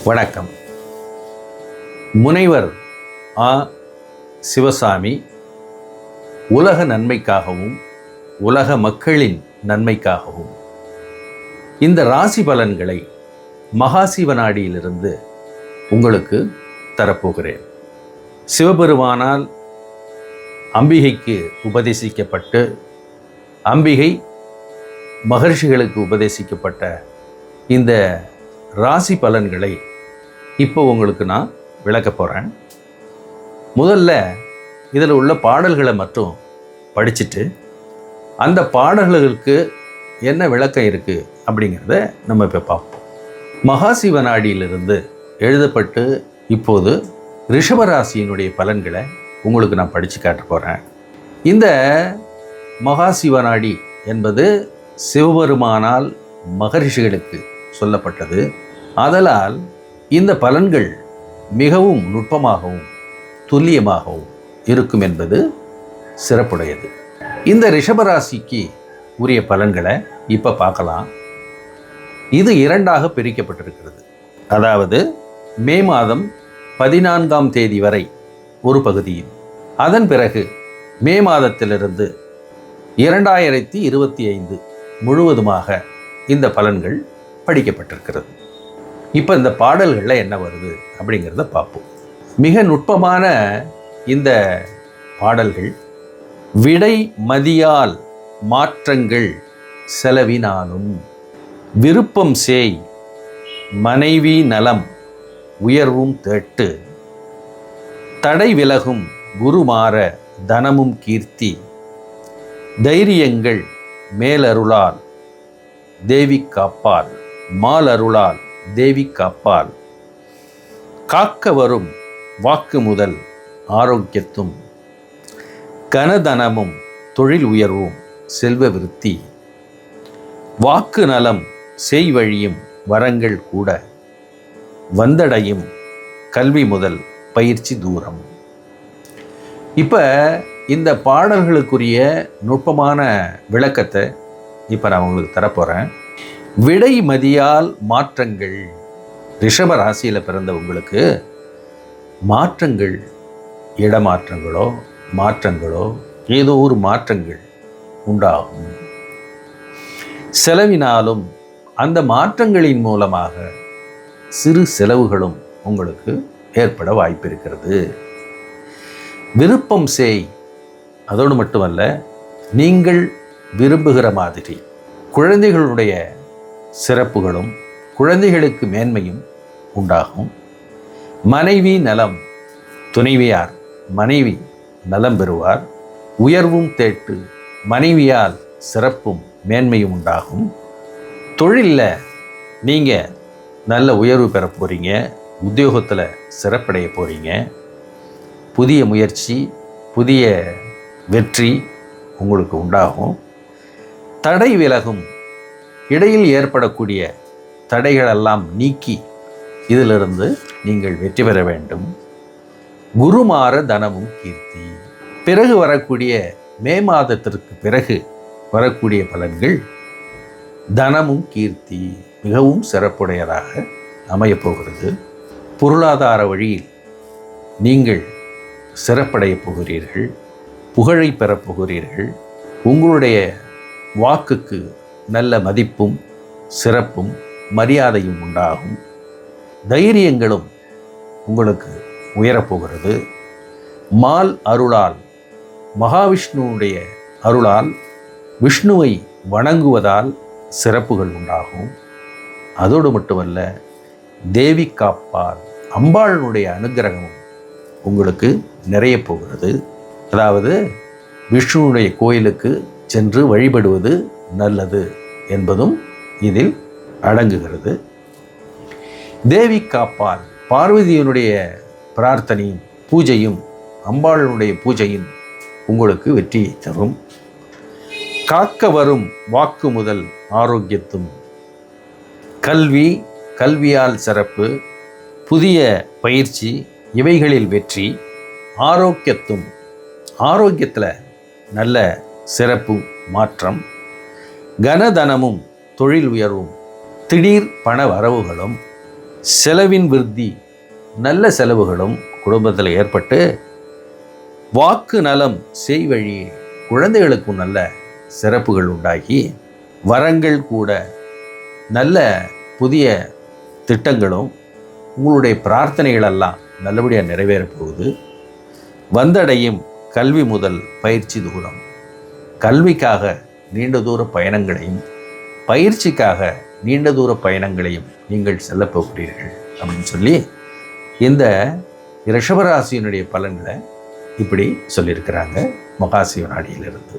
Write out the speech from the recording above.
வணக்கம். முனைவர் ஆ. சிவசாமி உலக நன்மைக்காகவும் உலக மக்களின் நன்மைக்காகவும் இந்த ராசி பலன்களை மகாசிவநாடியிலிருந்து உங்களுக்கு தரப்போகிறேன். சிவபெருமானால் அம்பிகைக்கு உபதேசிக்கப்பட்டு அம்பிகை மகர்ஷிகளுக்கு உபதேசிக்கப்பட்ட இந்த ராசி பலன்களை இப்போ உங்களுக்கு நான் விளக்க போகிறேன். முதல்ல இதில் உள்ள பாடல்களை மட்டும் படிச்சுட்டு அந்த பாடல்களுக்கு என்ன விளக்கம் இருக்குது அப்படிங்கிறத நம்ம இப்போ பார்ப்போம். மகாசிவநாடியிலிருந்து எழுதப்பட்டு இப்போது ரிஷபராசியினுடைய பலன்களை உங்களுக்கு நான் படித்து காட்ட போகிறேன். இந்த மகாசிவநாடி என்பது சிவபெருமானால் மகரிஷிகளுக்கு சொல்லப்பட்டது. ஆதலால் இந்த பலன்கள் மிகவும் நுட்பமாகவும் துல்லியமாகவும் இருக்கும் என்பது சிறப்புடையது. இந்த ரிஷபராசிக்கு உரிய பலன்களை இப்போ பார்க்கலாம். இது இரண்டாக பிரிக்கப்பட்டிருக்கிறது. அதாவது மே மாதம் 14ஆம் தேதி வரை ஒரு பகுதியில், அதன் பிறகு மே மாதத்திலிருந்து 2025 முழுவதுமாக இந்த பலன்கள் படிக்கப்பட்டிருக்கிறது. இப்போ இந்த பாடல்களில் என்ன வருது அப்படிங்கிறத பார்ப்போம். மிக நுட்பமான இந்த பாடல்கள் விடை மதியால் மாற்றங்கள் செலவினாலும் விருப்பம் சேய் மனைவி நலம் உயர்வும் தேட்டு தடை விலகும் குருமாற தனமும் கீர்த்தி தைரியங்கள் மேலருளால் தேவி காப்பால் மாலருளால் தேவி காப்பால் காக்க வரும் வாக்கு முதல் ஆரோக்கியத்தும் கனதனமும் தொழில் உயர்வும் செல்வ விருத்தி வாக்கு நலம் செய் வழியும் வரங்கள் கூட வந்தடையும் கல்வி முதல் பயிற்சி தூரம். இப்போ இந்த பாடல்களுக்குரிய நுட்பமான விளக்கத்தை இப்போ நான் உங்களுக்கு தரப்போகிறேன். விடை மதியால் மாற்றங்கள். ரிஷப ராசியில் பிறந்த உங்களுக்கு மாற்றங்கள், மாற்றங்களோ ஏதோ ஒரு மாற்றங்கள் உண்டாகும். செலவினாலும் அந்த மாற்றங்களின் மூலமாக சிறு செலவுகளும் உங்களுக்கு ஏற்பட வாய்ப்பு இருக்கிறது. விருப்பம் செய். அதோடு மட்டுமல்ல, நீங்கள் விரும்புகிற மாதிரி குழந்தைகளுடைய சிறப்புகளும் குழந்தைகளுக்கு மேன்மையும் உண்டாகும். மனைவி நலம். துணைவியார் மனைவி நலம் பெறுவார். உயர்வும் தேட்டு. மனைவியால் சிறப்பும் மேன்மையும் உண்டாகும். தொழிலில் நீங்கள் நல்ல உயர்வு பெற போகிறீங்க. உத்தியோகத்தில் சிறப்படைய போகிறீங்க. புதிய முயற்சி, புதிய வெற்றி உங்களுக்கு உண்டாகும். தடை விலகும். இடையில் ஏற்படக்கூடிய தடைகளெல்லாம் நீக்கி இதிலிருந்து நீங்கள் வெற்றி பெற வேண்டும். குருமாற தனமும் கீர்த்தி. பிறகு வரக்கூடிய மே மாதத்திற்கு பிறகு வரக்கூடிய பலன்கள் தனமும் கீர்த்தி மிகவும் சிறப்புடையதாக அமையப்போகிறது. பொருளாதார வழியில் நீங்கள் சிறப்படைய போகிறீர்கள். புகழை பெறப்போகிறீர்கள். உங்களுடைய வாக்குக்கு நல்ல மதிப்பும் சிறப்பும் மரியாதையும் உண்டாகும். தைரியங்களும் உங்களுக்கு உயரப்போகிறது. மால் அருளால், மகாவிஷ்ணுவுடைய அருளால், விஷ்ணுவை வணங்குவதால் சிறப்புகள் உண்டாகும். அதோடு மட்டுமல்ல, தேவி காப்பால், அம்பாளுடைய அனுக்கிரகமும் உங்களுக்கு நிறைய போகிறது. அதாவது விஷ்ணுவுடைய கோயிலுக்கு சென்று வழிபடுவது நல்லது என்பதும் இதில் அடங்குகிறது. தேவி காப்பால், பார்வதியினுடைய பிரார்த்தனையும் பூஜையும் அம்பாளுடைய பூஜையும் உங்களுக்கு வெற்றியை தரும். காக்க வரும் வாக்கு முதல் ஆரோக்கியத்தும். கல்வி, கல்வியால் சிறப்பு, புதிய பயிற்சி இவைகளில் வெற்றி. ஆரோக்கியத்தும், ஆரோக்கியத்தில் நல்ல சிறப்பு மாற்றம். கனதனமும் தொழில் உயர்வும் திடீர் பண வரவுகளும் செலவின் விருத்தி, நல்ல செலவுகளும் குடும்பத்தில் ஏற்பட்டு, வாக்கு நலம் செய்வழி, குழந்தைகளுக்கும் நல்ல சிறப்புகள் உண்டாகி, வரங்கள் கூட நல்ல புதிய திட்டங்களும் உங்களுடைய பிரார்த்தனைகளெல்லாம் நல்லபடியாக நிறைவேறப் போகுது. வந்தடையும் கல்வி முதல் பயிற்சி தூரம், கல்விக்காக நீண்ட தூர பயணங்களையும் பயிற்சிக்காக நீண்ட தூர பயணங்களையும் நீங்கள் செல்லப் போகிறீர்கள் அப்படின்னு சொல்லி இந்த ரிஷபராசியினுடைய பலன்களை இப்படி சொல்லியிருக்கிறாங்க மகாசிவ நாடியிலிருந்து.